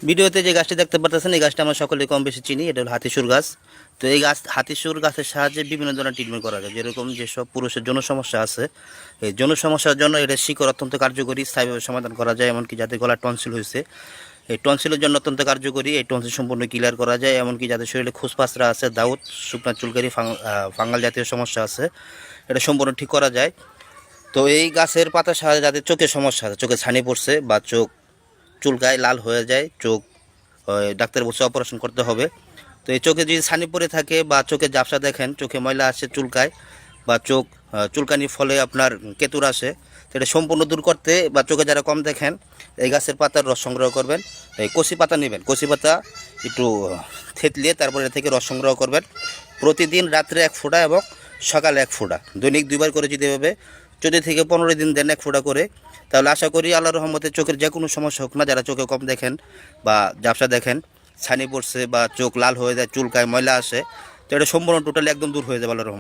ভিডিওতে যে গাছটি দেখতে পাচ্ছেন এই গাছটা আমরা সকলে কম বেশি চিনি। এটা হলো হাতিসুর গাছ। তো এই গাছ হাতিসুর গাছের সাহায্যে বিভিন্ন ধরনের ট্রিটমেন্ট করা যায়। যেরকম যেসব পুরুষের যৌন সমস্যা আছে, এই যৌন সমস্যার জন্য এটা শিকড় অত্যন্ত কার্যকরী, স্থায়ীভাবে সমাধান করা যায়। এমনকি যাদের গলার টনসিল হয়েছে, এই টনসিলের জন্য অত্যন্ত কার্যকরী। এই টনসিল সম্পূর্ণ ক্লিয়ার করা যায়। এমনকি যাদের শরীরে খুসপাসরা আছে, দাউদ, শুকনা চুলকারি, ফাঙ্গাল জাতীয় সমস্যা আছে, এটা সম্পূর্ণ ঠিক করা যায়। তো এই গাছের পাতার সাহায্যে যাদের চোখের সমস্যা আছে, চোখে ছানি পড়ছে বা চোখ চুলকায়, লাল হয়ে যায়, চোখ ডাক্তার বলছে অপারেশন করতে হবে। তো এই চোখে যদি ছানি পড়ে থাকে বা চোখে ঝাপসা দেখেন, চোখে ময়লা আসে, চুলকায় বা চোখ চুলকানির ফলে আপনার কেতুর আসে, তো এটা সম্পূর্ণ দূর করতে বা চোখে যারা কম দেখেন এই গাছের পাতার রস সংগ্রহ করবেন। এই কচি পাতা নেবেন, কচি পাতা একটু থেতলিয়ে তারপরে থেকে রস সংগ্রহ করবেন। প্রতিদিন রাত্রে 1 ফোঁটা এবং সকালে 1 ফোঁটা, দৈনিক 2 বার করে যেতে হবে। 14 থেকে 15 দিন দেন 1 ফোঁটা করে, তাহলে আশা করি আল্লাহর রহমতে চোখের যে কোনো সমস্যা হোক না, যারা চোখে কম দেখেন বা ঝাপসা দেখেন, ছানি পড়ছে বা চোখ লাল হয়ে যায়, চুলকায়, ময়লা আসে, তো এটা সম্পূর্ণ টোটালি একদম দূর হয়ে যাবে আল্লাহর রহমতে।